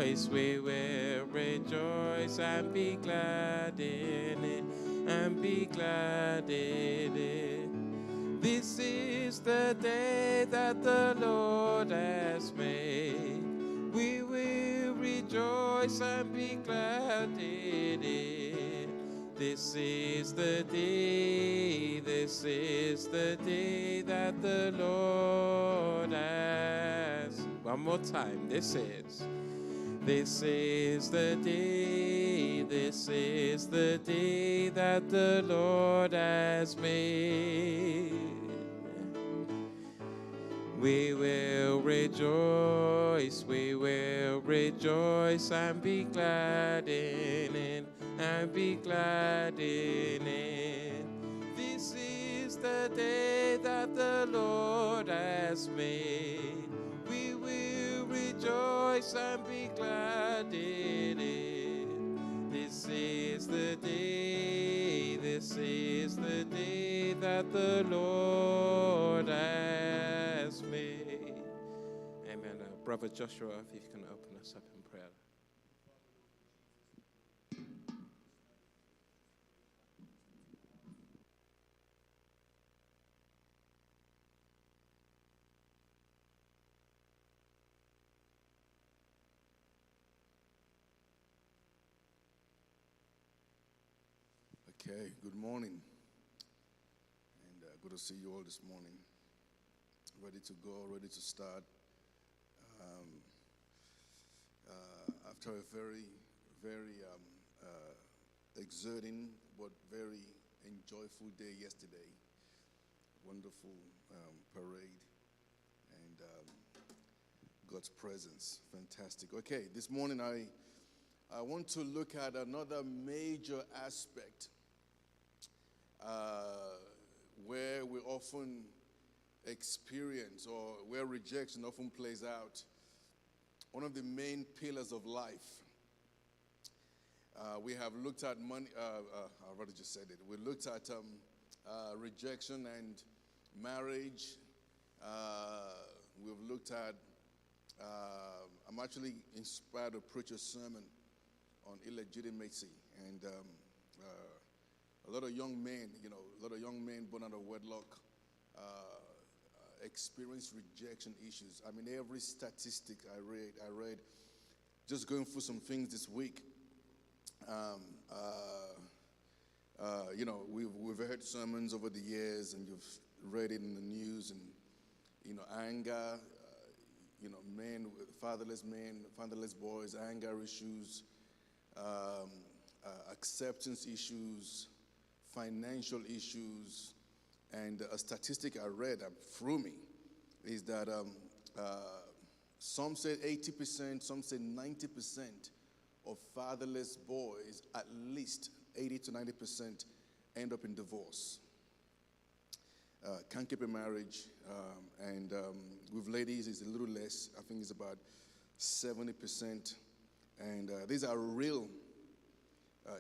we will rejoice and be glad in it, and be glad in it. This is the day that the Lord has made. We will rejoice and be glad in it. This is the day that the Lord has. One more time, this is the day that the Lord has made. We will rejoice and be glad in it, and be glad in it. This is the day that the Lord has made. We will rejoice and be glad in it. This is the day that the Lord has made. Amen. Brother Joshua, if you can open us up in prayer. Okay, good morning, and good to see you all this morning. Ready to go, ready to start. After a very, very exerting but very enjoyable day yesterday, wonderful parade, and God's presence, fantastic. Okay, this morning I want to look at another major aspect where we often experience, or where rejection often plays out. One of the main pillars of life. We have looked at money. I've already just said it. We looked at rejection and marriage. We've looked at. I'm actually inspired to preach a sermon on illegitimacy, and a lot of young men, born out of wedlock, experience rejection issues. I mean, every statistic I read, just going through some things this week. We've heard sermons over the years, and you've read it in the news, and anger, men, fatherless boys, anger issues, acceptance issues, financial issues. And a statistic I read that threw me is that some said 80%, some said 90% of fatherless boys, at least 80 to 90%, end up in divorce. Can't keep a marriage. And with ladies, it's a little less. I think it's about 70%. And these are real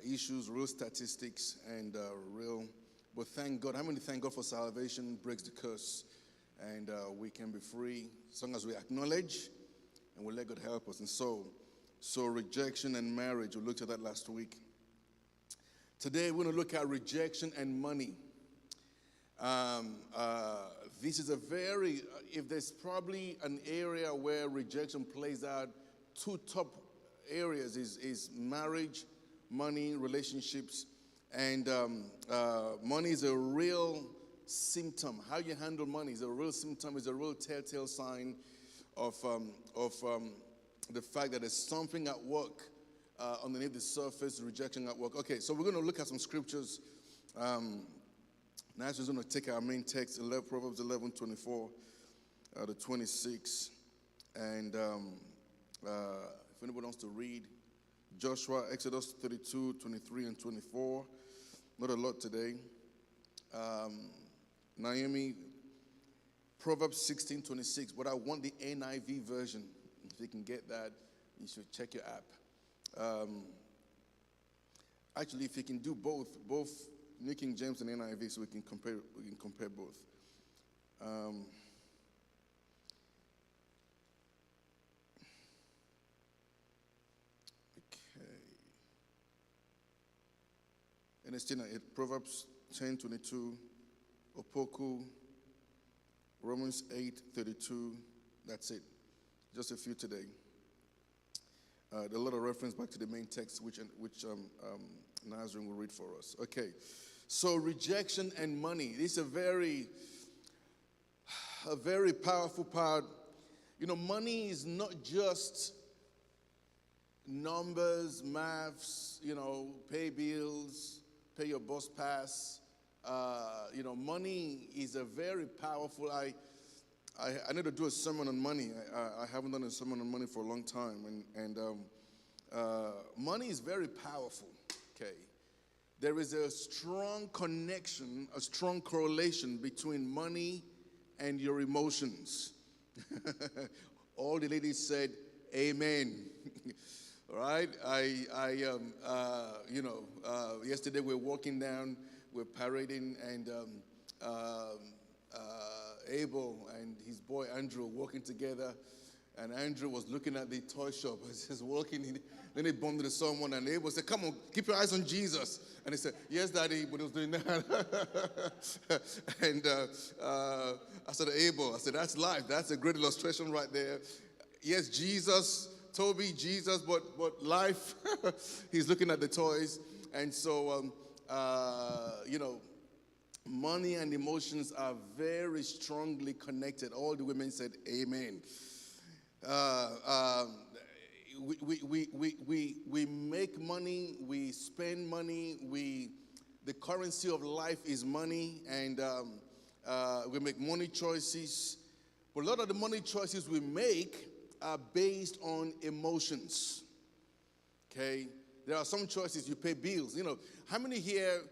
issues, real statistics, and real. But thank God. How many thank God for salvation breaks the curse, and we can be free as long as we acknowledge and we let God help us. And so rejection and marriage, we looked at that last week. Today we're going to look at rejection and money. This is a very, if there's probably an area where rejection plays out, two top areas is marriage, money, relationships. And money is a real symptom. How you handle money is a real symptom, is a real telltale sign of the fact that there's something at work underneath the surface, rejection at work. Okay, so we're going to look at some scriptures. Now we're going to take our main text, Proverbs 11:24 to 26. And if anybody wants to read, Joshua, Exodus 32, 23, and 24. Not a lot today. Naomi, Proverbs 16, 26. But I want the NIV version. If you can get that, you should check your app. Actually, if you can do both New King James and NIV, so we can compare both. And it's still Proverbs 10:22, Opoku, Romans 8:32. That's it. Just a few today. A lot of reference back to the main text, which Nazarene will read for us. Okay, so rejection and money. This is a very powerful part. You know, money is not just numbers, maths, pay bills, pay your bus pass. Money is a very powerful. I need to do a sermon on money. I haven't done a sermon on money for a long time, and money is very powerful. Okay, there is a strong connection, a strong correlation between money and your emotions. All the ladies said, "Amen." All right. Yesterday we were walking down, we're parading, and Abel and his boy Andrew walking together, and Andrew was looking at the toy shop as he's walking. Then he bumped into someone, and Abel said, "Come on, keep your eyes on Jesus." And he said, "Yes, Daddy," but he was doing that. And I said, "Abel," I said, "That's life. That's a great illustration right there. Yes, Jesus, Toby, Jesus, but life." He's looking at the toys, and so money and emotions are very strongly connected. All the women said, "Amen." We make money, we spend money, the currency of life is money, and we make money choices. But a lot of the money choices we make are based on emotions. Okay, there are some choices. You pay bills. How many here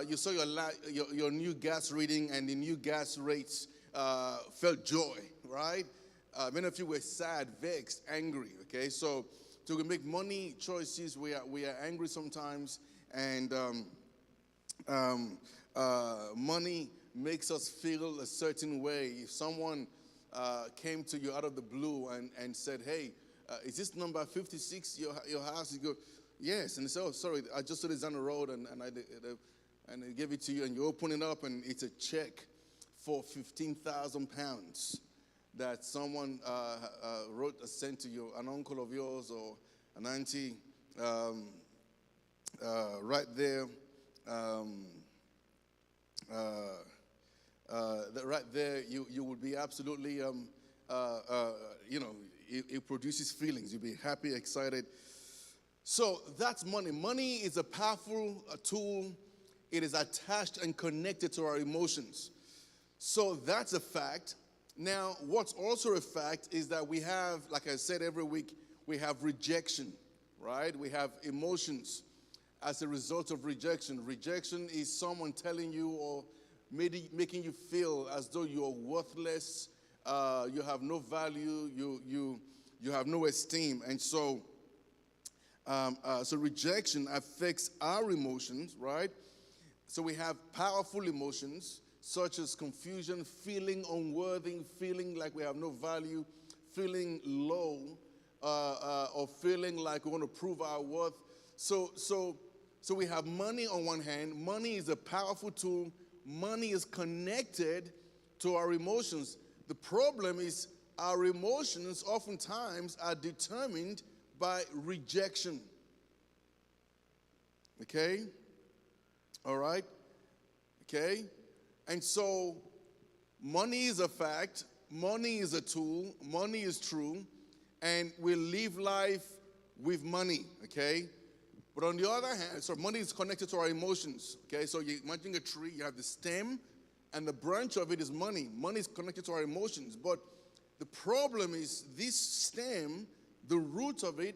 you saw your new gas reading, and the new gas rates felt joy, right? Many of you were sad, vexed, angry. Okay, so we make money choices. We are angry sometimes, and money makes us feel a certain way. If someone came to you out of the blue and said, "Hey, is this number 56 your house?" You go, "Yes." And they say, "Oh, sorry, I just saw this down the road, and they give it to you, and you open it up, and it's a check for £15,000 that someone wrote, sent to you, an uncle of yours or an auntie, right there. Right there, you would be absolutely, it produces feelings. You'll be happy, excited. So that's money. Money is a powerful tool. It is attached and connected to our emotions. So that's a fact. Now, what's also a fact is that we have, like I said every week, we have rejection, right? We have emotions as a result of rejection. Rejection is someone telling you or making you feel as though you're worthless, you have no value, you have no esteem. And so rejection affects our emotions, right? So we have powerful emotions such as confusion, feeling unworthy, feeling like we have no value, feeling low, or feeling like we want to prove our worth. So we have money on one hand. Money is a powerful tool. Money is connected to our emotions. The problem is our emotions oftentimes are determined by rejection. Okay? All right? Okay? And so money is a fact. Money is a tool. Money is true. And we live life with money. Okay? But on the other hand, so money is connected to our emotions. Okay? So you imagine a tree, you have the stem, and the branch of it is money. Money is connected to our emotions. But the problem is this stem, the root of it,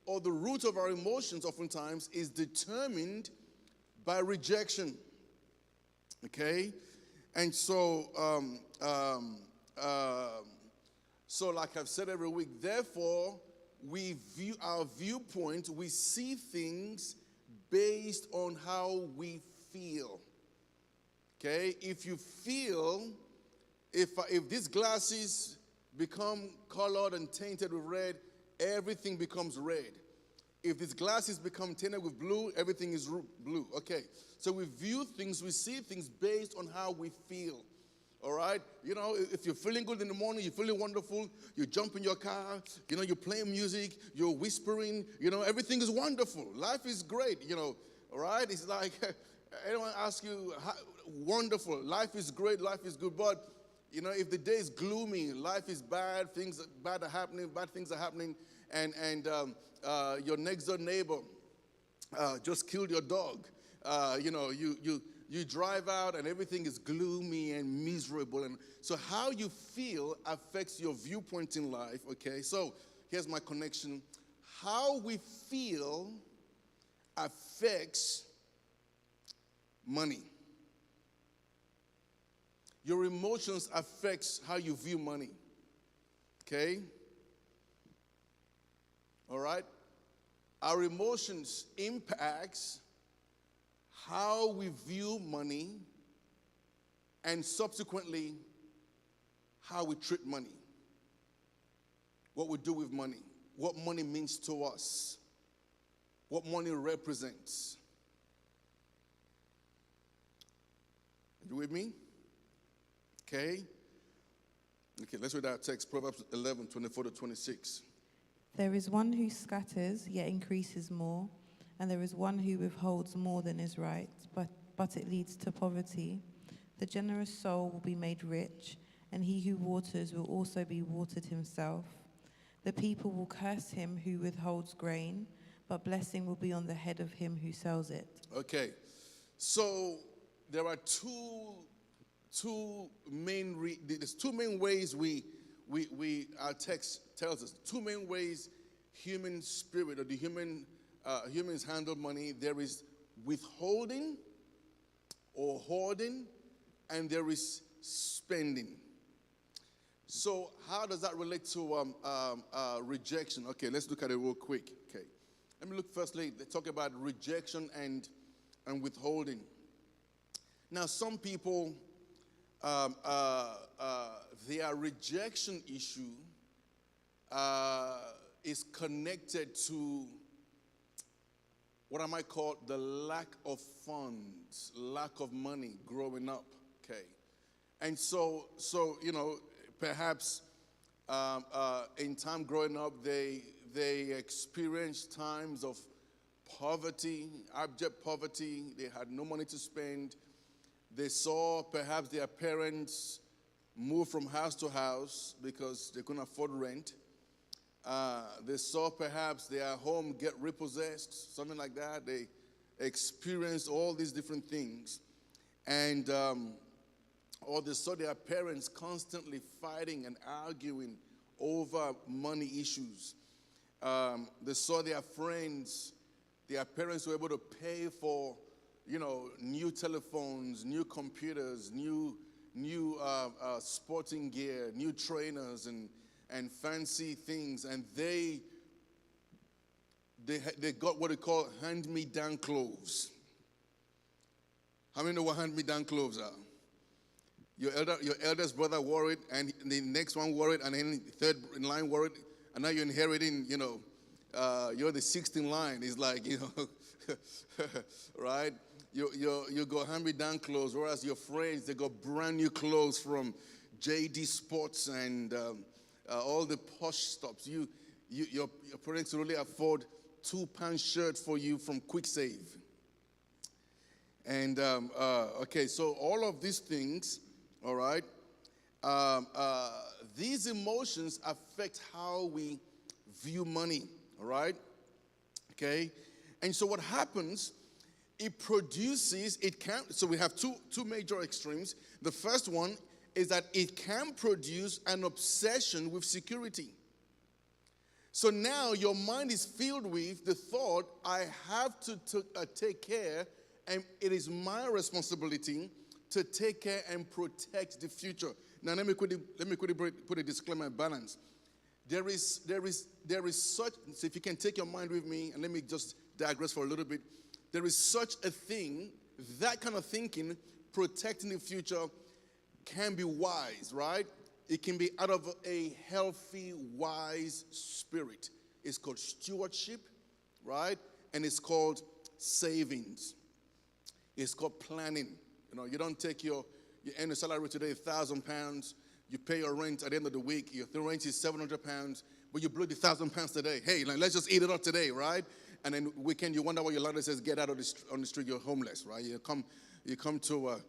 or the root of our emotions oftentimes is determined by rejection. Okay? And so, so like I've said every week, therefore, we view our viewpoint, we see things based on how we feel. Okay? If you feel, if these glasses become colored and tainted with red, everything becomes red. If this glass has become tinted with blue, everything is blue. Okay. So we view things, we see things based on how we feel. All right? You know, if you're feeling good in the morning, you're feeling wonderful, you jump in your car, you know, you're playing music, you're whispering, you know, everything is wonderful. Life is great, you know. All right? It's like, anyone ask you, wonderful, life is great, life is good, but, you know, if the day is gloomy, life is bad, things bad are happening, bad things are happening, and your next door neighbor just killed your dog. You know, you drive out and everything is gloomy and miserable. And so how you feel affects your viewpoint in life, okay? So here's my connection. How we feel affects money. Your emotions affects how you view money, okay? All right? Our emotions impacts how we view money and subsequently how we treat money. What we do with money. What money means to us. What money represents. Are you with me? Okay. Okay, let's read our text. Proverbs 11, 24 to 26. There is one who scatters, yet increases more, and there is one who withholds more than is right, but it leads to poverty. The generous soul will be made rich, and he who waters will also be watered himself. The people will curse him who withholds grain, but blessing will be on the head of him who sells it. Okay, so there are two main ways our text tells us. Two main ways human spirit or the humans handle money. There is withholding or hoarding, and there is spending. So how does that relate to rejection? Okay, let's look at it real quick. Okay, let me look firstly. Let's talk about rejection and withholding. Now, some people, their rejection issue is connected to what I might call the lack of funds, lack of money growing up, okay? And so you know, perhaps in time growing up, they experienced times of poverty, abject poverty. They had no money to spend. They saw perhaps their parents move from house to house because they couldn't afford rent. They saw perhaps their home get repossessed, something like that. They experienced all these different things. And or they saw their parents constantly fighting and arguing over money issues. They saw their friends, their parents were able to pay for, you know, new telephones, new computers, new sporting gear, new trainers, and fancy things, and they got what they call hand-me-down clothes. How many know what hand-me-down clothes are? Your eldest brother wore it, and the next one wore it, and then the third in line wore it, and now you're inheriting, you know, you're the sixth in line. It's like, you know, right? You got hand-me-down clothes, whereas your friends, they got brand new clothes from JD Sports and all the posh stops. Your parents really afford £2 shirt for you from Quick Save. And okay, so all of these things, all right, these emotions affect how we view money, all right? Okay, and so what happens? So we have two major extremes. The first one is that it can produce an obsession with security. So now your mind is filled with the thought, I have to take care, and it is my responsibility to take care and protect the future. Now let me quickly put a disclaimer and balance. There is such, so if you can take your mind with me, and let me just digress for a little bit. There is such a thing, that kind of thinking, protecting the future, can be wise, right? It can be out of a healthy, wise spirit. It's called stewardship, right? And it's called savings. It's called planning. You know, you don't take your annual salary today, £1,000. You pay your rent at the end of the week. Your rent is £700, but you blew the £1,000 today. Hey, like, let's just eat it up today, right? And then weekend, you wonder why your landlord says, get out of on the street. You're homeless, right? You come to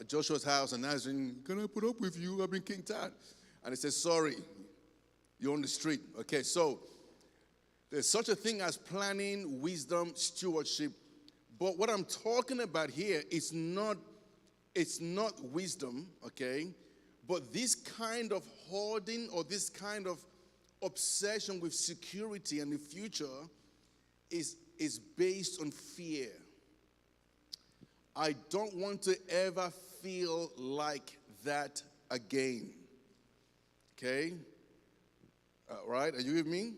Joshua's house and asking, can I put up with you? I've been kicked out. And he says, sorry, you're on the street. Okay, so there's such a thing as planning, wisdom, stewardship. But what I'm talking about here is not wisdom, okay? But this kind of hoarding or this kind of obsession with security and the future is based on fear. I don't want to ever feel like that again. Okay? Right? Are you with me?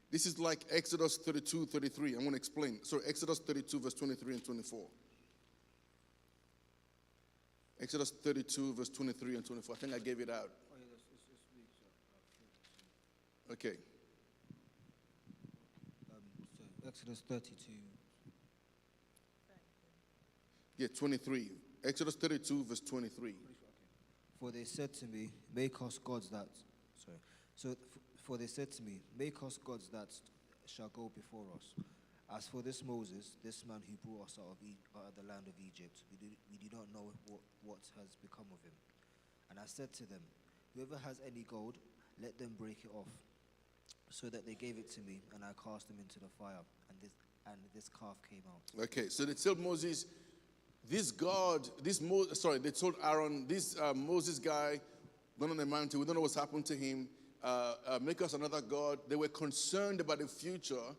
This is like Exodus 32, 33. I'm going to explain. So Exodus 32, verse 23 and 24. Exodus 32, verse 23 and 24. I think I gave it out. Okay. So Exodus 32. Yeah, 23. Exodus 32, verse 23. For they said to me, make us gods that... Sorry. For they said to me, make us gods that shall go before us. As for this Moses, this man who brought us out of the land of Egypt, we do not know what has become of him. And I said to them, whoever has any gold, let them break it off. So that they gave it to me, and I cast them into the fire, and this calf came out. Okay, so they told Moses, they told Aaron, this Moses guy, gone on the mountain, we don't know what's happened to him, make us another god. They were concerned about the future.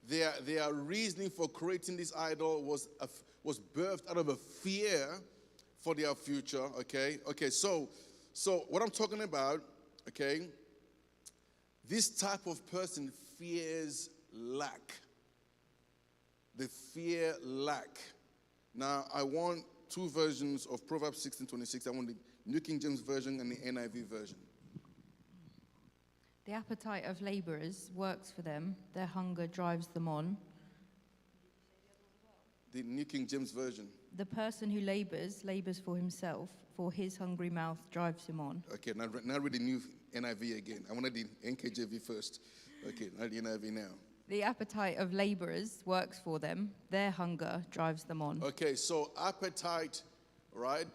Their reasoning for creating this idol was birthed out of a fear for their future, okay? Okay, so what I'm talking about, okay, this type of person fears lack. They fear lack. Now, I want two versions of Proverbs 16:26. I want the New King James Version and the NIV version. The appetite of laborers works for them. Their hunger drives them on. The New King James Version. The person who labors for himself, for his hungry mouth drives him on. Okay, now read the new NIV again. I wanted the NKJV first. Okay, now the NIV now. The appetite of laborers works for them. Their hunger drives them on. Okay, so appetite, right,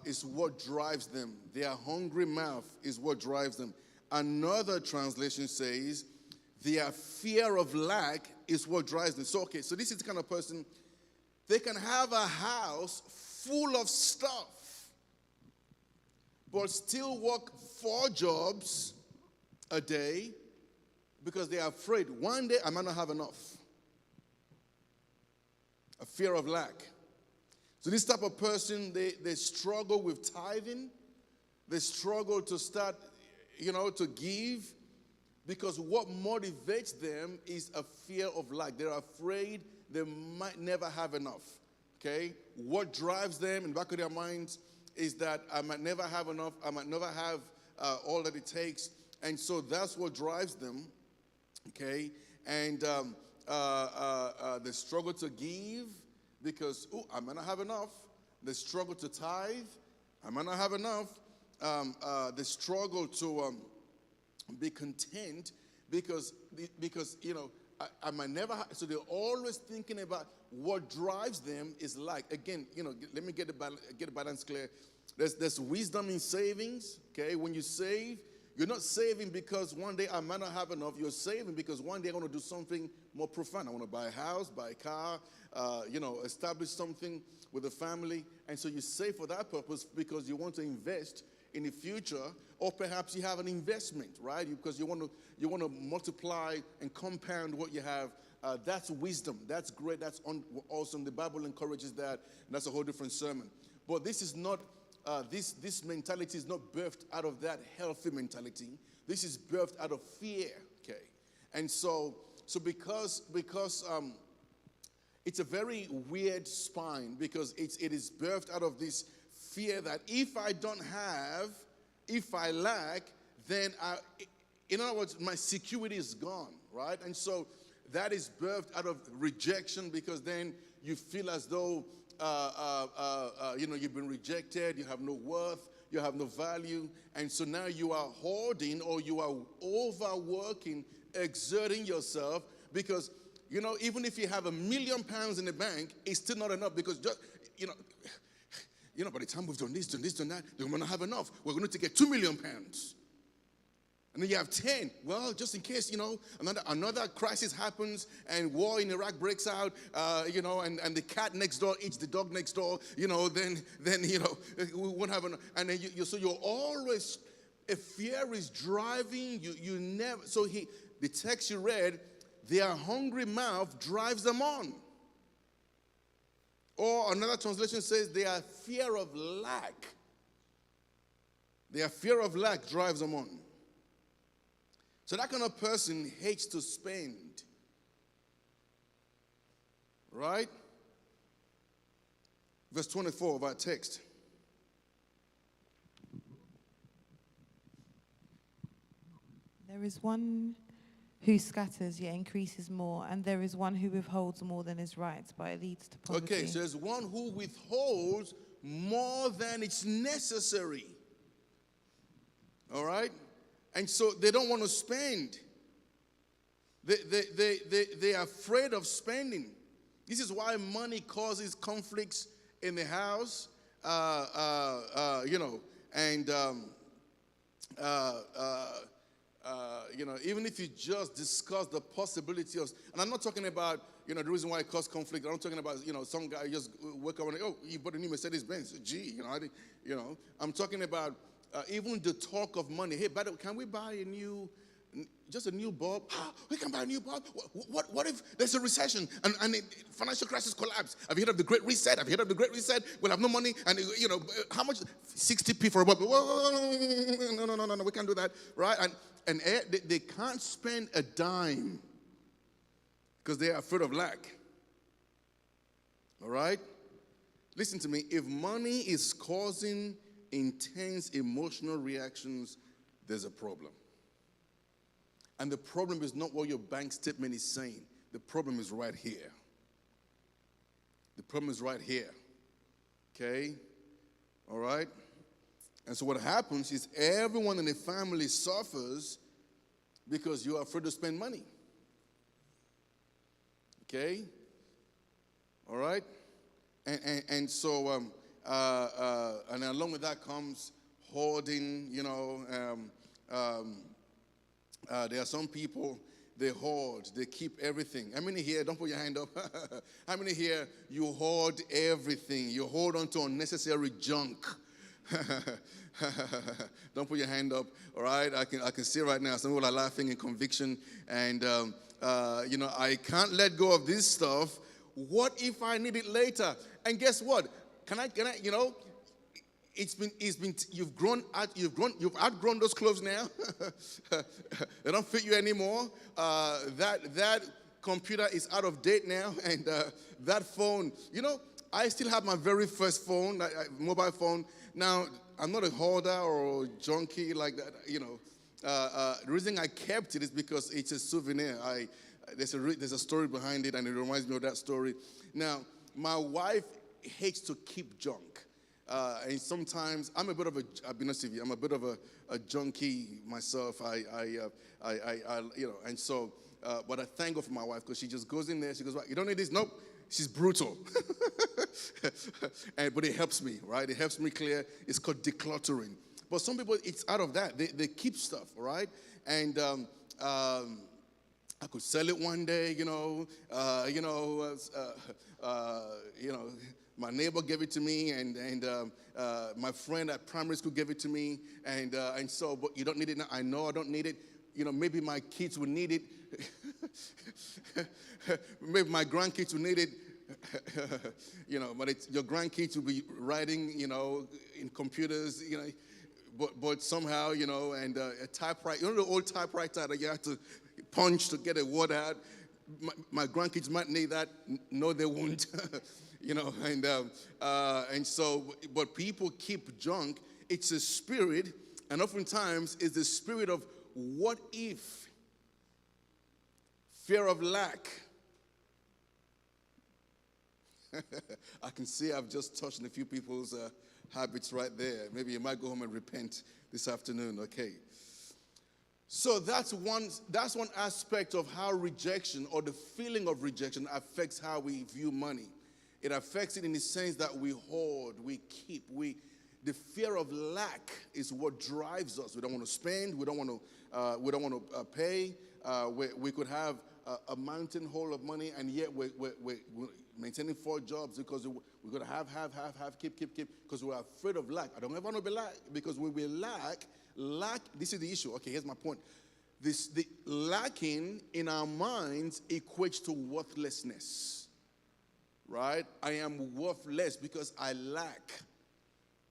is what drives them. Their hungry mouth is what drives them. Another translation says, their fear of lack is what drives them. So, okay, so this is the kind of person, they can have a house full of stuff, but still work 4 jobs a day because they are afraid one day I might not have enough. A fear of lack. So this type of person, they struggle with tithing. They struggle to start, to give, because what motivates them is a fear of lack. They're afraid they might never have enough. Okay? What drives them in the back of their minds is that I might never have enough. I might never have all that it takes. And so that's what drives them. Okay? And they struggle to give because, I might not have enough. They struggle to tithe. I might not have enough. They struggle to be content because I might never have. So they're always thinking about what drives them is like. Again, let me get the balance clear. There's wisdom in savings. Okay, when you save, you're not saving because one day I might not have enough. You're saving because one day I want to do something more profound. I want to buy a house, buy a car, establish something with a family. And so you save for that purpose because you want to invest in the future, or perhaps you have an investment, right? Because you want to multiply and compound what you have. That's wisdom. That's great. That's awesome. The Bible encourages that. And that's a whole different sermon. But this is not. This mentality is not birthed out of that healthy mentality. This is birthed out of fear. Okay, and so because it's a very weird spine, because it is birthed out of this fear that if I don't have, if I lack, then In other words, my security is gone, right? And so that is birthed out of rejection, because then you feel as though, you've been rejected, you have no worth, you have no value. And so now you are hoarding, or you are overworking, exerting yourself, because, even if you have £1 million in the bank, it's still not enough, because just, by the time we've done this, done that, we're going to have enough. We're going to get £2 million. And then you have 10. Well, just in case, another crisis happens and war in Iraq breaks out, and the cat next door eats the dog next door, then we won't have enough. And then so you're always, a fear is driving you. You never. So the text you read, their hungry mouth drives them on. Or another translation says their fear of lack. Their fear of lack drives them on. So that kind of person hates to spend. Right? Verse 24 of our text. There is one who scatters yet increases more, and there is one who withholds more than is right, but it leads to poverty. Okay, so there's one who withholds more than it's necessary. All right? And so they don't want to spend. They are afraid of spending. This is why money causes conflicts in the house, even if you just discuss the possibility of, and I'm not talking about, the reason why it causes conflict. I'm not talking about, some guy just wake up and, you bought a new Mercedes-Benz. Gee, I'm talking about even the talk of money. Hey, by the way, can we buy a new bulb? We can buy a new bulb. What if there's a recession and financial crisis collapse? Have you heard of the Great Reset? We'll have no money, and how much? 60p for a bulb? No, we can't do that, right? And they can't spend a dime because they are afraid of lack. All right? Listen to me. If money is causing intense emotional reactions, there's a problem. And the problem is not what your bank statement is saying. The problem is right here. The problem is right here. Okay? All right? And so what happens is everyone in the family suffers because you are afraid to spend money. Okay? All right? And so and along with that comes hoarding, there are some people, they hoard, they keep everything. How many here, don't put your hand up, how many here, you hoard everything? You hold on to unnecessary junk. Don't put your hand up, all right? I can see right now, some people are laughing in conviction, and, I can't let go of this stuff. What if I need it later? And guess what? Can I, you've outgrown those clothes now. They don't fit you anymore. That computer is out of date now, and that phone, I still have my very first phone, mobile phone. Now, I'm not a hoarder or a junkie like that, The reason I kept it is because it's a souvenir. There's a story behind it, and it reminds me of that story. Now, my wife hates to keep junk. And sometimes I'll be honest with you, I'm a bit of a junkie myself. And so, but I thank God for my wife, because she just goes in there. She goes, "You don't need this." Nope. She's brutal. But it helps me, right? It helps me clear. It's called decluttering. But some people, it's out of that. They keep stuff, right? And I could sell it one day, my neighbor gave it to me, and my friend at primary school gave it to me, and so, but you don't need it now. I know I don't need it. Maybe my kids will need it. Maybe my grandkids will need it. But your grandkids will be writing, in computers, but somehow, and a typewriter, the old typewriter that you have to punch to get a word out. My grandkids might need that. No, they won't. And so, but people keep junk. It's a spirit, and oftentimes it's the spirit of what if fear of lack? I can see I've just touched on a few people's habits right there. Maybe you might go home and repent this afternoon. Okay. So that's one aspect of how rejection, or the feeling of rejection, affects how we view money. It affects it in the sense that we hoard, we keep, the fear of lack is what drives us. We don't want to spend. We don't want to pay. We could have a mountain hole of money, and yet we're maintaining 4 jobs because we're going to have, keep, because we're afraid of lack. I don't ever want to be lack, because when we lack, this is the issue. Okay, here's my point. The lacking in our minds equates to worthlessness, right? I am worthless because I lack,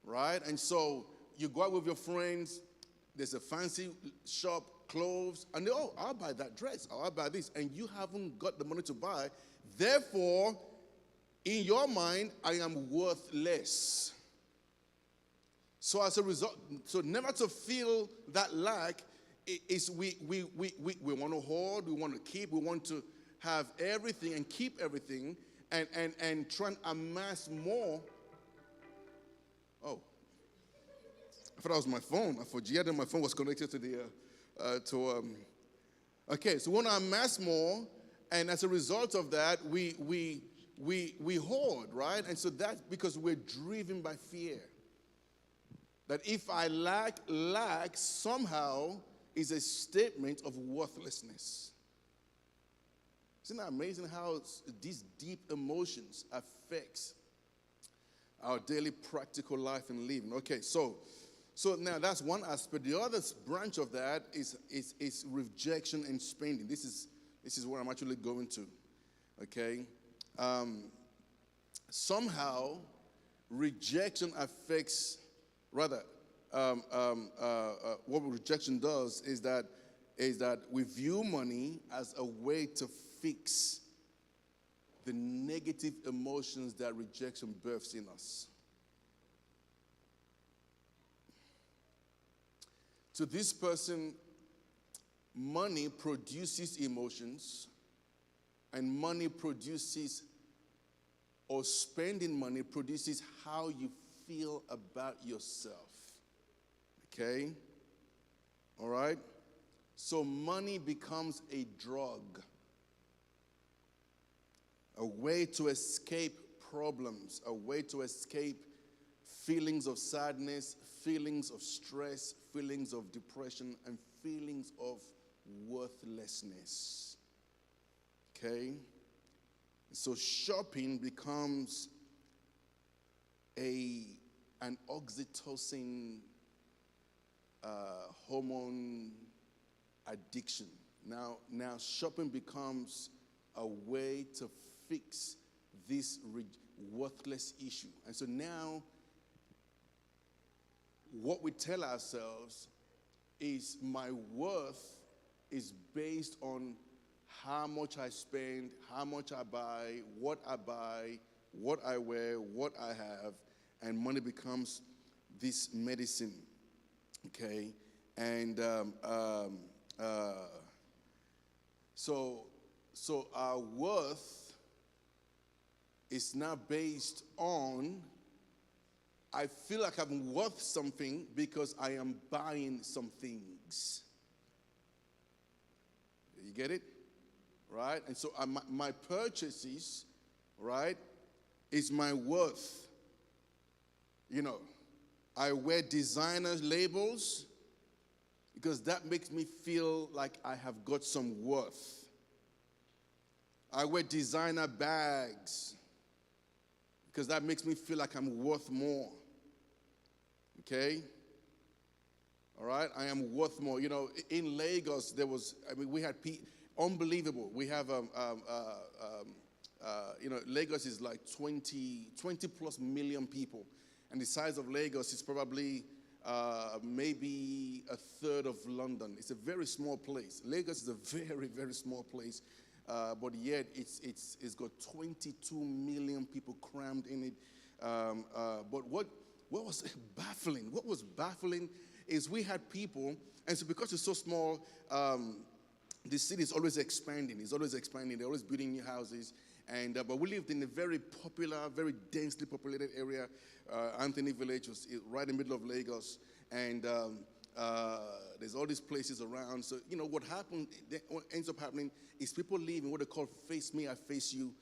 right? And so you go out with your friends, there's a fancy shop, clothes, and I'll buy that dress, I'll buy this, and you haven't got the money to buy. Therefore, in your mind, I am worthless. So as a result, so never to feel that lack is we want to hoard, we want to keep, we want to have everything and keep everything and try and amass more. Oh, I thought that was my phone. I thought my phone was connected to the Okay, so we want to amass more, and as a result of that, we hoard, right? And so that's because we're driven by fear. That if I lack somehow is a statement of worthlessness. Isn't that amazing how these deep emotions affects our daily practical life and living? Okay, so now that's one aspect. The other branch of that is rejection and spending. This is where I'm actually going to. Okay, somehow rejection affects. Rather, what rejection does is that we view money as a way to fix the negative emotions that rejection births in us. To this person, money produces emotions, and money produces, or spending money produces how you feel about yourself. Okay? All right? So money becomes a drug, a way to escape problems, a way to escape feelings of sadness, feelings of stress, feelings of depression, and feelings of worthlessness. Okay? So shopping becomes an oxytocin hormone addiction. Now shopping becomes a way to fix this worthless issue. And so now what we tell ourselves is my worth is based on how much I spend, how much I buy, what I wear, what I have, and money becomes this medicine, okay? And so our worth is now based on, I feel like I'm worth something because I am buying some things. You get it? Right? And so my purchases, right, is my worth. You know, I wear designer labels because that makes me feel like I have got some worth. I wear designer bags because that makes me feel like I'm worth more. Okay? All right? I am worth more. You know, in Lagos, we had unbelievable. We have, Lagos is like 20 plus million people. And the size of Lagos is probably maybe a third of London. It's a very small place. Lagos is a very, very small place. But yet it's got 22 million people crammed in it. But what was baffling? What was baffling is we had people And so because it's so small, the city is always expanding. It's always expanding. They're always building new houses. And but we lived in a very popular, very densely populated area. Anthony Village was right in the middle of Lagos. And there's all these places around. So, what ends up happening is people live in what they call face me, I face you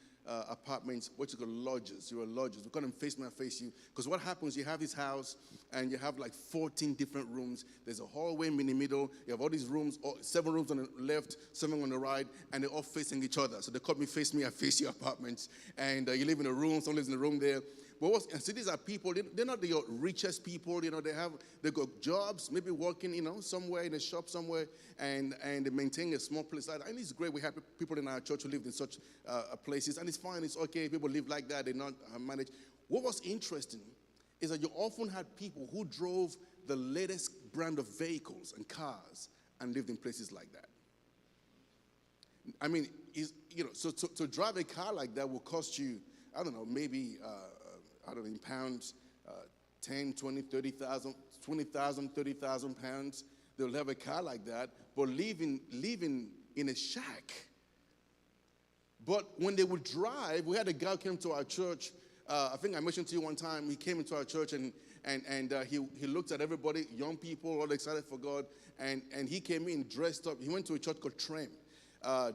apartments, what you call lodges. You're a lodges. We call them face me, I face you. Because what happens, you have this house and you have like 14 different rooms. There's a hallway in the middle. You have all these rooms, 7 rooms on the left, 7 on the right, and they're all facing each other. So they call me face me, I face you apartments. And you live in a room, someone lives in a room there. But so these are people, they're not the richest people, they got jobs, maybe working, somewhere in a shop somewhere, and they maintain a small place like that. And it's great, we have people in our church who live in such places, and it's fine, it's okay, people live like that, they're not managed. What was interesting is that you often had people who drove the latest brand of vehicles and cars and lived in places like that. I mean, so to drive a car like that will cost you, I don't know, maybe, in pounds, 10, 20, 30,000, 20,000, 30,000 pounds. They'll have a car like that, but living in a shack. But when they would drive, we had a guy who came to our church. I think I mentioned to you one time, he came into our church and he looked at everybody, young people, all excited for God, and he came in dressed up. He went to a church called Trem,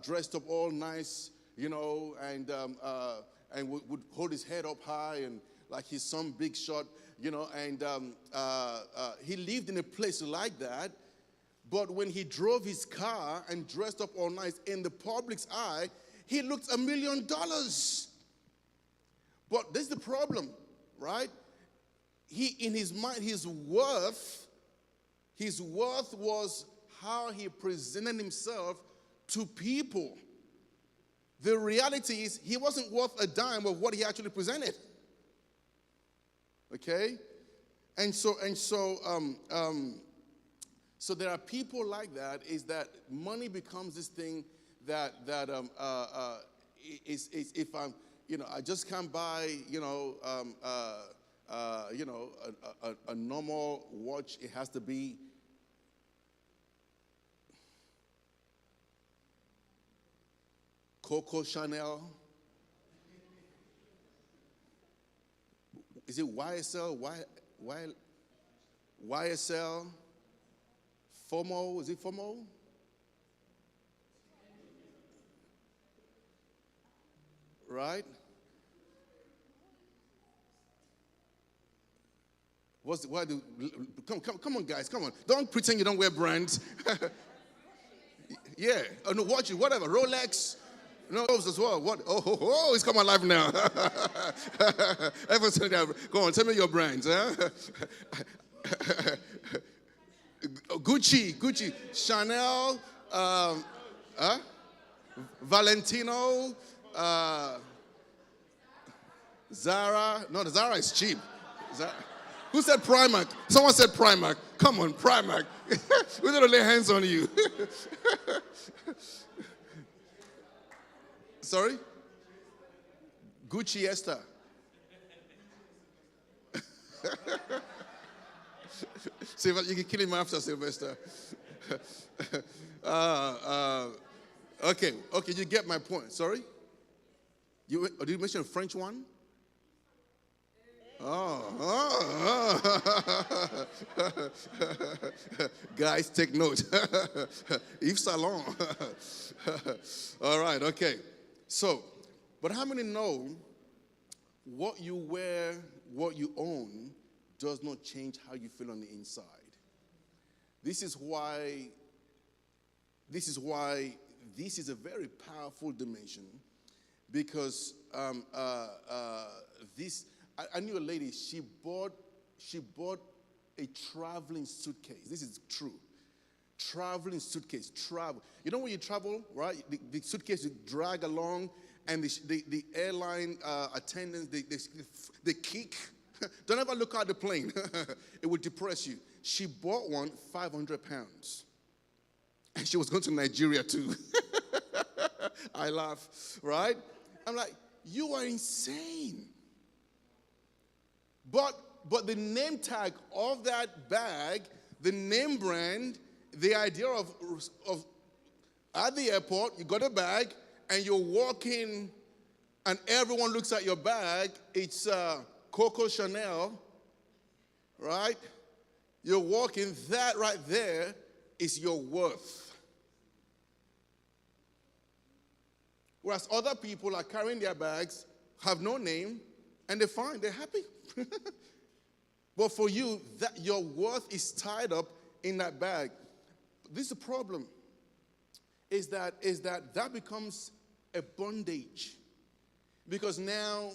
dressed up all nice, and would hold his head up high and like he's some big shot, and he lived in a place like that. But when he drove his car and dressed up all nice, in the public's eye, he looked $1 million. But this is the problem, right? In his mind, his worth was how he presented himself to people. The reality is he wasn't worth a dime of what he actually presented. Okay? So there are people like that, is that money becomes this thing that is if I'm, I just can't buy, a normal watch. It has to be Coco Chanel. Is it YSL? YSL? FOMO? Is it FOMO? Right? Come on, guys, come on. Don't pretend you don't wear brands. Yeah. Oh, no, watch it, whatever. Rolex. No, those as well. What? Oh, it's come alive now. Everyone say that. Go on, tell me your brands. Huh? Gucci, Chanel, Valentino, Zara. No, the Zara is cheap. Who said Primark? Someone said Primark. Come on, Primark. We're going to lay hands on you. Sorry? Gucci Esther. Sylvester, you can kill him after Sylvester. Okay, you get my point. Sorry? Did you mention a French one? Guys, take note. Yves Saint Laurent. All right, okay. So, but how many know what you wear, what you own, does not change how you feel on the inside? This is why this is a very powerful dimension, because I knew a lady. She bought a traveling suitcase. This is true. Traveling suitcase. Travel. You know when you travel, right? The suitcase you drag along, and the airline attendants they kick. Don't ever look at the plane. It would depress you. She bought one, 500 pounds. And she was going to Nigeria too. I laugh, right? I'm like, you are insane. But the name tag of that bag, the name brand, the idea of at the airport, you got a bag, and you're walking, and everyone looks at your bag. It's Coco Chanel, right? You're walking, that right there is your worth. Whereas other people are carrying their bags, have no name, and they're fine, they're happy. But for you, that your worth is tied up in that bag. This is the problem, is that becomes a bondage. Because now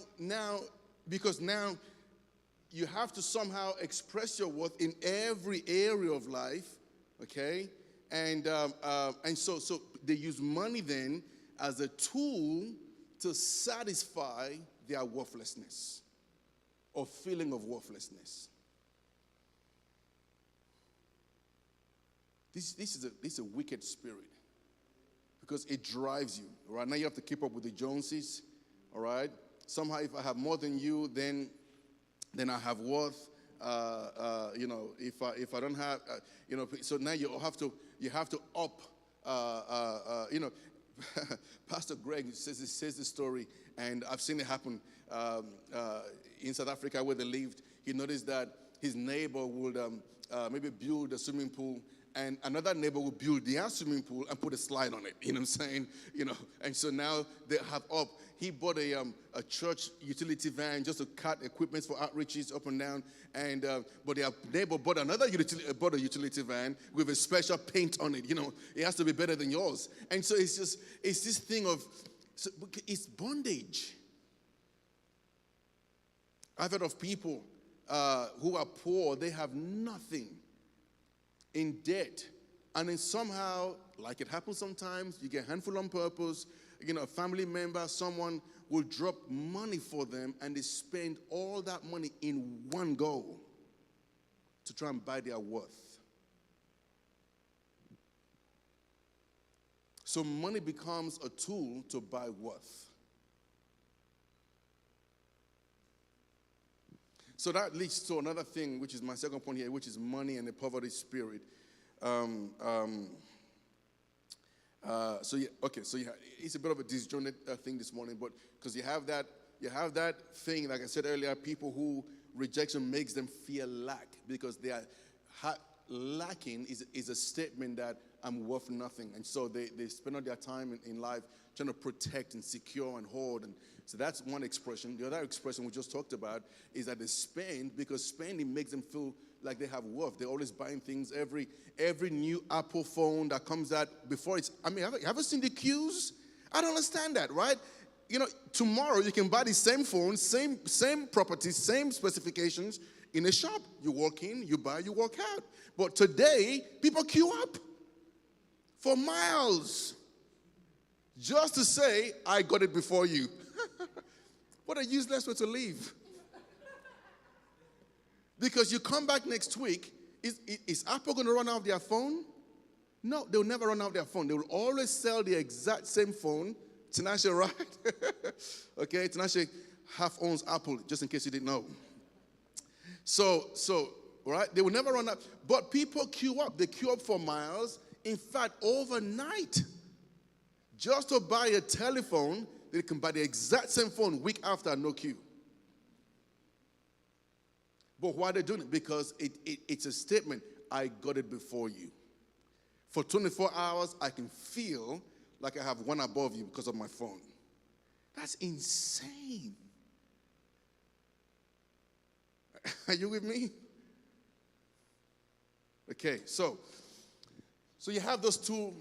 you have to somehow express your worth in every area of life, okay? And so they use money then as a tool to satisfy their worthlessness or feeling of worthlessness. This is a wicked spirit because it drives you. Right now you have to keep up with the Joneses. All right. Somehow, if I have more than you, then I have worth. If I don't have, so now you have to up. Pastor Greg says the story, and I've seen it happen in South Africa where they lived. He noticed that his neighbor would maybe build a swimming pool, and another neighbor would build their swimming pool and put a slide on it. You know what I'm saying? And so now they have up. He bought a church utility van just to cut equipment for outreaches up and down. And but their neighbor bought a utility van with a special paint on it. It has to be better than yours. And so it's this thing of, it's bondage. I've heard of people who are poor, they have nothing, in debt, and then somehow, like it happens sometimes, you get a handful on purpose. A family member, someone will drop money for them, and they spend all that money in one go to try and buy their worth. So money becomes a tool to buy worth. So that leads to another thing, which is my second point here, which is money and the poverty spirit. So it's a bit of a disjointed thing this morning, but because you have that thing, like I said earlier, people who rejection makes them feel lack because they are lacking is a statement that I'm worth nothing, and so they spend all their time in life trying to protect and secure and hold, and so that's one expression. The other expression we just talked about is that they spend because spending makes them feel like they have worth. They're always buying things. Every new Apple phone that comes out before it's, have you ever seen the queues? I don't understand that, right? Tomorrow you can buy the same phone, same properties, same specifications in a shop. You walk in, you buy, you walk out. But today, people queue up for miles just to say, I got it before you. What a useless way to live. Because you come back next week, is Apple going to run out of their phone? No, they'll never run out of their phone. They will always sell the exact same phone. Tinashe, right? Okay, Tinashe half owns Apple, just in case you didn't know. So, right, they will never run out. But people queue up. They queue up for miles. In fact, overnight, just to buy a telephone, they can buy the exact same phone week after, no queue. But why are they doing it? Because it's a statement, I got it before you. For 24 hours, I can feel like I have one above you because of my phone. That's insane. Are you with me? Okay, so you have those two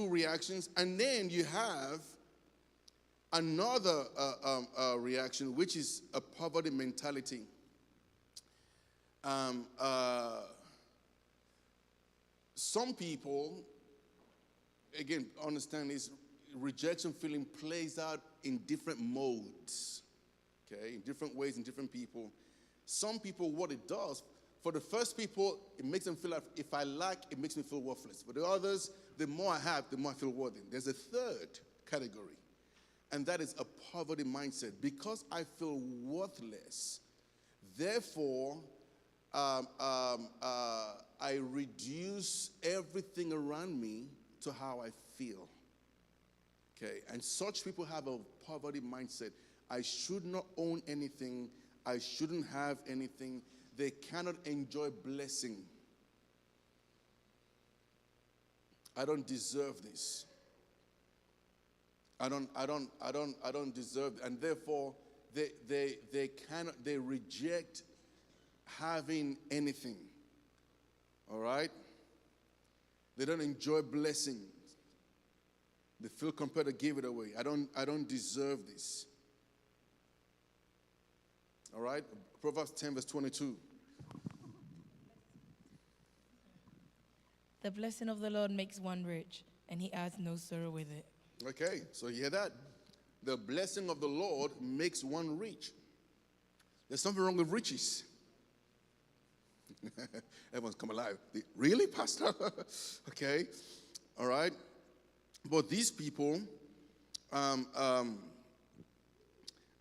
reactions, and then you have another reaction, which is a poverty mentality. Some people, again, understand this rejection feeling plays out in different modes, okay, in different ways, in different people. Some people, what it does, for the first people, it makes them feel like if I lack, it makes me feel worthless. For the others, the more I have, the more I feel worthy. There's a third category, and that is a poverty mindset. Because I feel worthless, therefore, I reduce everything around me to how I feel. Okay, and such people have a poverty mindset. I should not own anything. I shouldn't have anything. They cannot enjoy blessing. I don't deserve this. I don't deserve it. And therefore they reject having anything. All right? They don't enjoy blessing. They feel compelled to give it away. I don't deserve this. All right? Proverbs 10 verse 22. The blessing of the Lord makes one rich, and he adds no sorrow with it. Okay, so you hear that? The blessing of the Lord makes one rich. There's something wrong with riches. Everyone's come alive. Really, Pastor? Okay, all right. But these people,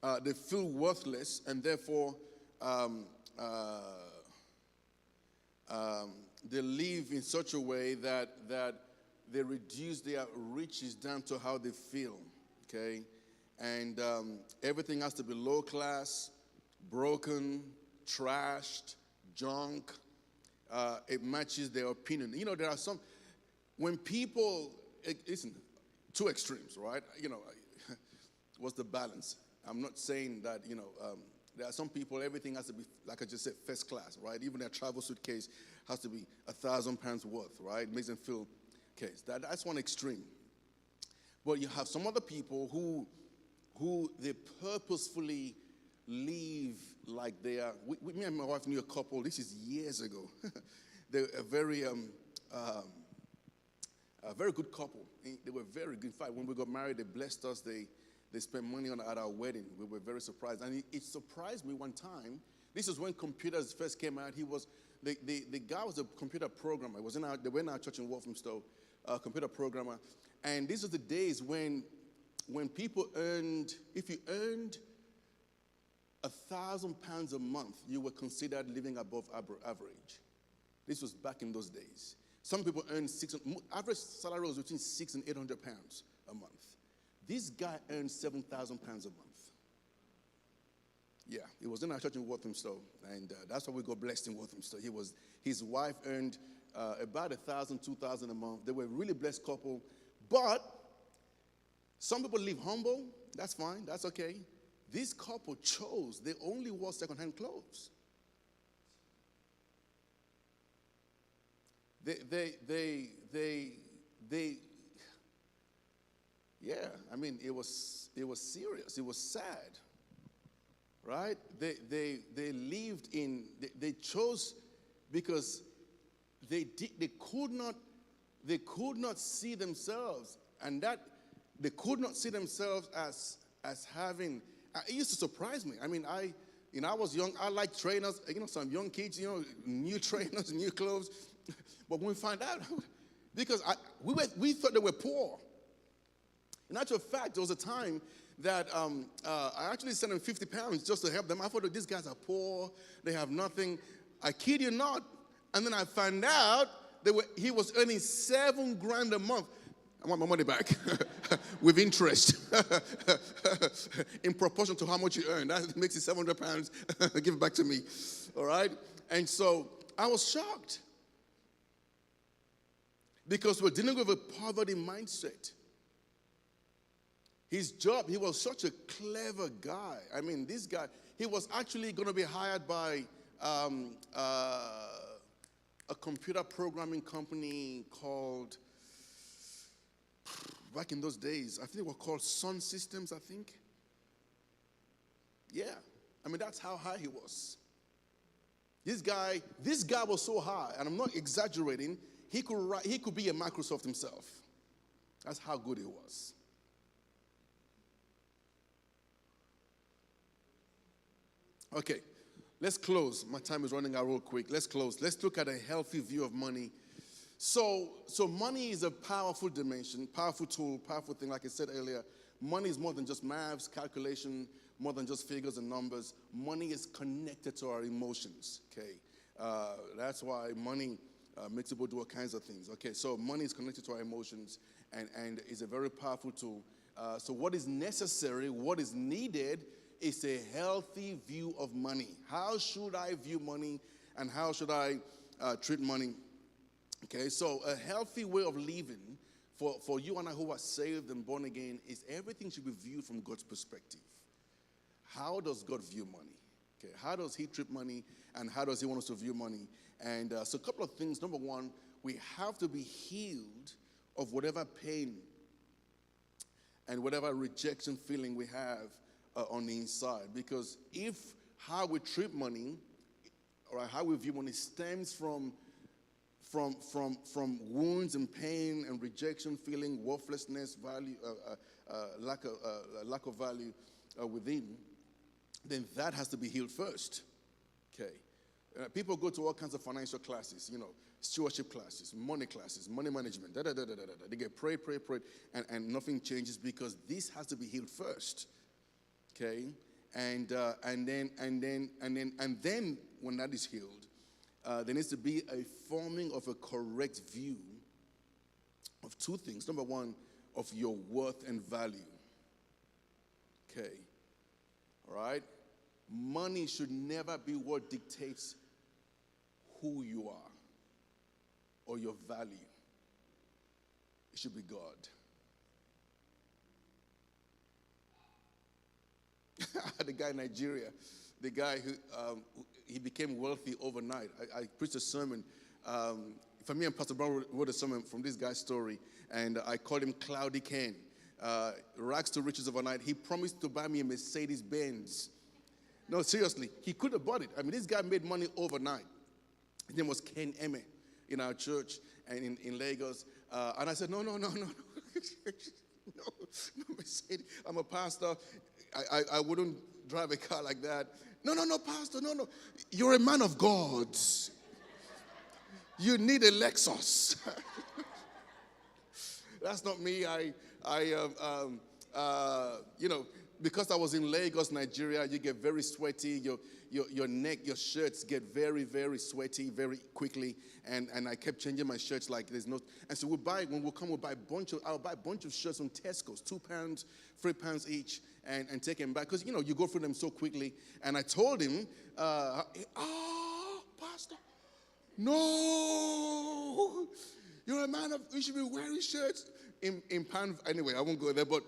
they feel worthless, and therefore they live in such a way that they reduce their riches down to how they feel, okay? And everything has to be low class, broken, trashed, junk. It matches their opinion. You know, there are some, when people, listen, two extremes, right? You know, what's the balance? I'm not saying that, you know, there are some people, everything has to be, like I just said, first class, right? Even their travel suitcase has to be £1,000 worth, right? It makes them feel, okay, that's one extreme. But you have some other people who they purposefully live like they are. Me and my wife knew a couple, this is years ago. They're a very good couple. They were very good. In fact, when we got married, they blessed us. They spent money at our wedding. We were very surprised. And it surprised me one time. This is when computers first came out. The guy was a computer programmer. They were in our church in Walthamstow, a computer programmer. And these are the days when people earned, if you earned £1,000 a month, you were considered living above average. This was back in those days. Some people earned average salary was between £600 and £800 a month. This guy earned £7,000 a month. Yeah, he was in our church in Walthamstow, and that's why we got blessed in Walthamstow. His wife earned about £1,000, £2,000 a month. They were a really blessed couple, but some people live humble. That's fine. That's okay. This couple chose. They only wore secondhand clothes. Yeah, I mean, it was serious. It was sad, right? They lived in. They chose because they could not see themselves, and that they could not see themselves as having. It used to surprise me. I mean, I was young. I liked trainers. You know, some young kids. You know, new trainers, new clothes. But when we find out, because we thought they were poor. In actual fact, there was a time that I actually sent them £50 just to help them. I thought that these guys are poor, they have nothing. I kid you not. And then I found out he was earning $7,000 a month. I want my money back with interest in proportion to how much you earn. That makes it £700. Give it back to me. All right? And so I was shocked because we're dealing with a poverty mindset. His job, he was such a clever guy. I mean, this guy, he was actually going to be hired by a computer programming company called, back in those days, I think it was called Sun Systems, I think. Yeah, I mean, that's how high he was. This guy was so high, and I'm not exaggerating, he could be a Microsoft himself. That's how good he was. Okay, let's close. My time is running out real quick. Let's close. Let's look at a healthy view of money. So money is a powerful dimension, powerful tool, powerful thing. Like I said earlier, money is more than just maths, calculation, more than just figures and numbers. Money is connected to our emotions, okay? That's why money makes people do all kinds of things. Okay, so money is connected to our emotions and is a very powerful tool. So what is necessary, what is needed is a healthy view of money. How should I view money and how should I treat money? Okay, so a healthy way of living for you and I who are saved and born again is everything should be viewed from God's perspective. How does God view money? Okay, how does he treat money and how does he want us to view money? And so a couple of things. Number one, we have to be healed of whatever pain and whatever rejection feeling we have on the inside. Because if how we treat money or how we view money stems from wounds and pain and rejection feeling, worthlessness, value, lack of value within, then that has to be healed first. Okay. People go to all kinds of financial classes, stewardship classes, money management, They get prayed, and nothing changes because this has to be healed first. Okay, and then when that is healed, there needs to be a forming of a correct view of two things. Number one, of your worth and value. Okay, all right. Money should never be what dictates who you are or your value. It should be God. The guy in Nigeria, the guy who he became wealthy overnight. I preached a sermon. For me and Pastor Brown wrote a sermon from this guy's story, and I called him Cloudy Ken. Rags to riches overnight. He promised to buy me a Mercedes Benz. No, seriously, he could have bought it. I mean, this guy made money overnight. His name was Ken Eme in our church and in Lagos. And I said, no, no, Mercedes. I'm a pastor. I wouldn't drive a car like that. No, pastor, no. You're a man of God. You need a Lexus. That's not me. Because I was in Lagos, Nigeria, you get very sweaty. Your neck, your shirts get very, very sweaty very quickly. And I kept changing my shirts like there's no. And so we'll buy a bunch of shirts from Tesco's, £2, £3 each, and take them back. Because, you go through them so quickly. And I told him, Pastor, no. You're a man you should be wearing shirts in pound. Anyway, I won't go there, but.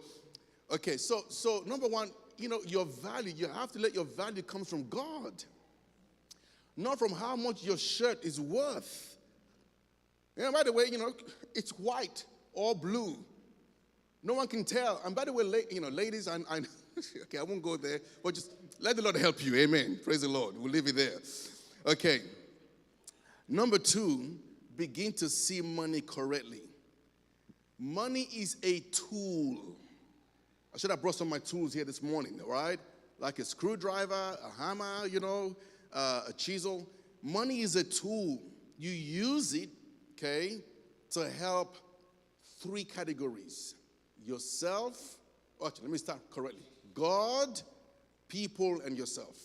Okay, so number one, your value, you have to let your value come from God. Not from how much your shirt is worth. By the way, it's white or blue. No one can tell. And by the way, ladies, okay, I won't go there, but just let the Lord help you. Amen. Praise the Lord. We'll leave it there. Okay. Number two, begin to see money correctly. Money is a tool. I should have brought some of my tools here this morning, all right? Like a screwdriver, a hammer, a chisel. Money is a tool. You use it, okay, to help three categories. Yourself, let me start correctly. God, people, and yourself.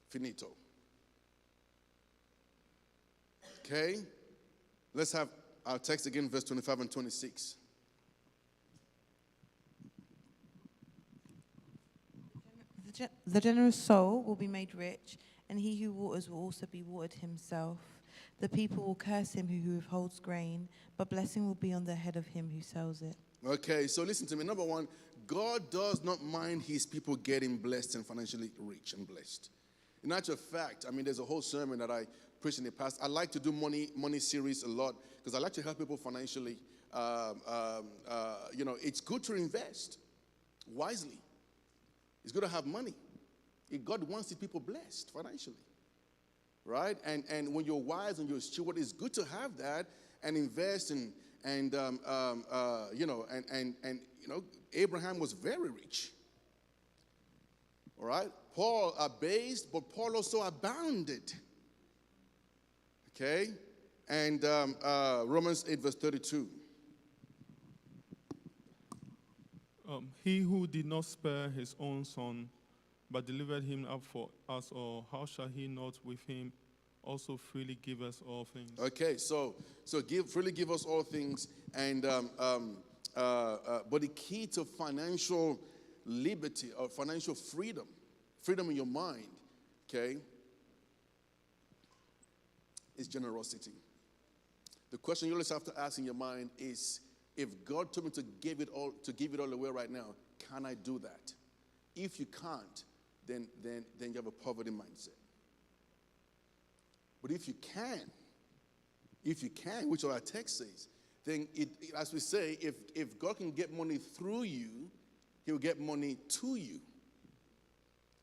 Finito. Okay? Let's have our text again, verse 25 and 26. The generous soul will be made rich, and he who waters will also be watered himself. The people will curse him who withholds grain, but blessing will be on the head of him who sells it. Okay, so listen to me. Number one, God does not mind his people getting blessed and financially rich and blessed. In actual fact, there's a whole sermon that I preached in the past. I like to do money series a lot because I like to help people financially. It's good to invest wisely. It's good to have money. God wants his people blessed financially, right? And when you're wise and you're a steward, it's good to have that and invest Abraham was very rich. All right? Paul abased, but Paul also abounded. Okay? And Romans 8 verse 32. He who did not spare his own son, but delivered him up for us all, how shall he not with him also freely give us all things? Okay, so freely give us all things, and but the key to financial liberty or financial freedom in your mind, okay, is generosity. The question you always have to ask in your mind is, if God told me to give it all away right now, can I do that? If you can't, then you have a poverty mindset. But if you can, which our text says, then as we say, if God can get money through you, He'll get money to you.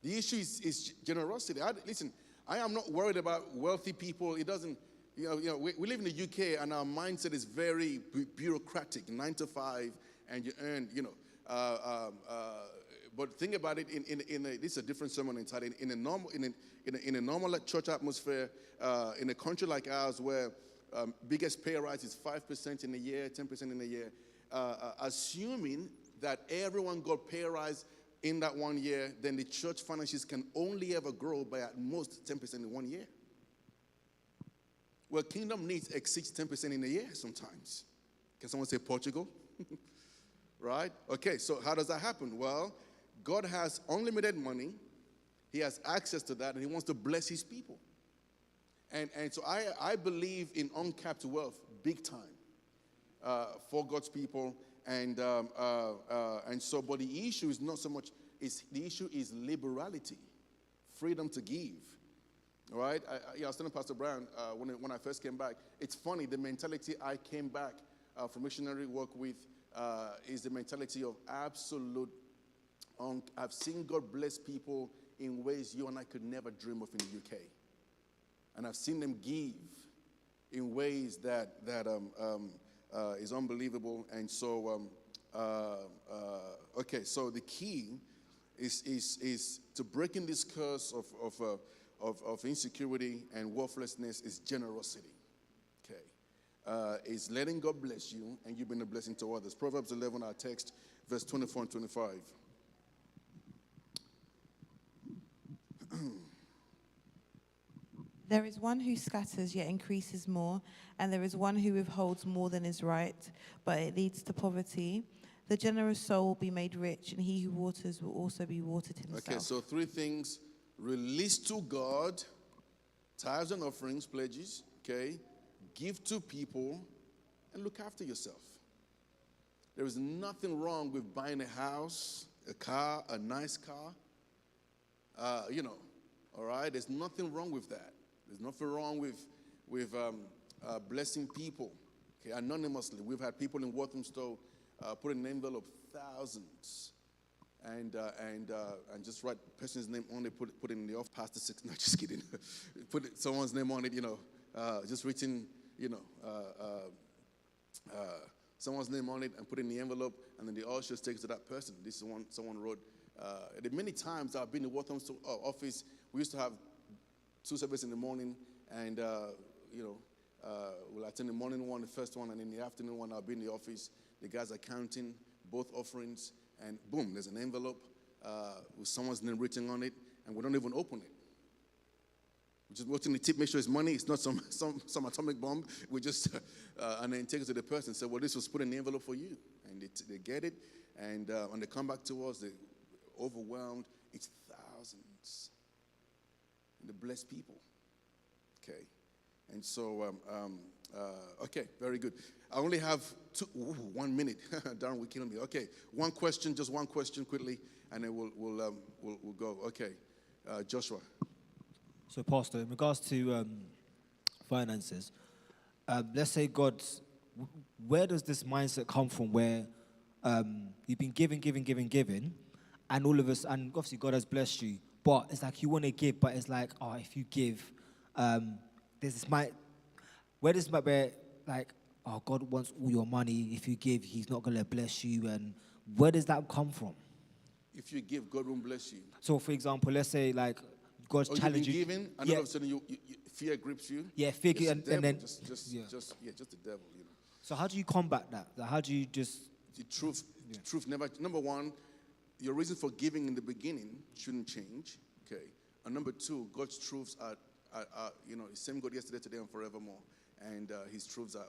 The issue is generosity. Listen, I am not worried about wealthy people. It doesn't, we live in the UK and our mindset is very bureaucratic, 9 to 5, and you earn, but think about it this is a different sermon entitled in a normal church atmosphere, in a country like ours where biggest pay rise is 5% in a year, 10% in a year, assuming that everyone got pay rise in that 1 year, then the church finances can only ever grow by at most 10% in 1 year. Well, kingdom needs exceeds 10% in a year sometimes. Can someone say Portugal? Right? Okay, so how does that happen? Well, God has unlimited money. He has access to that, and He wants to bless His people. And so I believe in uncapped wealth big time for God's people. And so, but the issue is not so much, the issue is liberality, freedom to give. All right? I was telling Pastor Brown when I first came back, it's funny, the mentality I came back from missionary work with is the mentality of absolute, I've seen God bless people in ways you and I could never dream of in the UK. And I've seen them give in ways that is unbelievable. And so, okay, so the key is to breaking this curse of insecurity and worthlessness is generosity. Okay, is letting God bless you and you've been a blessing to others. Proverbs 11, our text, verse 24 and 25. There is one who scatters yet increases more, and there is one who withholds more than is right, but it leads to poverty. The generous soul will be made rich, and he who waters will also be watered himself. Okay, so 3 things. Release to God, tithes and offerings, pledges, okay? Give to people, and look after yourself. There is nothing wrong with buying a house, a car, a nice car. All right? There's nothing wrong with that. There's nothing wrong with blessing people, okay, anonymously. We've had people in Walthamstow put in an envelope thousands, and just write the person's name on it, put it in the off past the 6. No, just kidding. Put someone's name on it, just written, someone's name on it and put it in the envelope, and then the usher takes to that person. This is one someone wrote. The many times I've been in Walthamstow office, we used to have 2 services in the morning, and we'll attend the morning one, the first one, and in the afternoon one, I'll be in the office. The guys are counting both offerings, and boom, there's an envelope with someone's name written on it, and we don't even open it. We're just watching the tip, make sure it's money. It's not some atomic bomb. We just and then take it to the person and say, well, this was put in the envelope for you, and they get it, and when they come back to us, they're overwhelmed. It's thousands. The blessed people. Okay. And so, okay, very good. I only have 1 minute. Darren will kill me. Okay, just one question quickly, and then we'll go. Okay, Joshua. So, Pastor, in regards to finances, let's say where does this mindset come from where you've been giving, and all of us, and obviously God has blessed you, but it's like you want to give, but it's like, if you give, there's this where does my be like, God wants all your money. If you give, He's not going to bless you. And where does that come from? If you give, God won't bless you. So, for example, let's say like God's challenging you. Giving, and all of a sudden fear grips you. Yeah, fear, and then just the devil, So how do you combat that? Like, how do you just the truth never? Number one, your reason for giving in the beginning shouldn't change. Okay. And number two, God's truths are the same God yesterday, today, and forevermore. And his truths are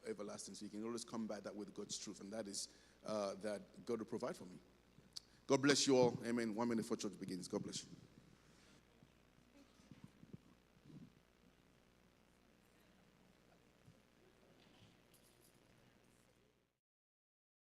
everlasting. So you can always combat that with God's truth. And that is that God will provide for me. God bless you all. Amen. 1 minute before church begins. God bless you.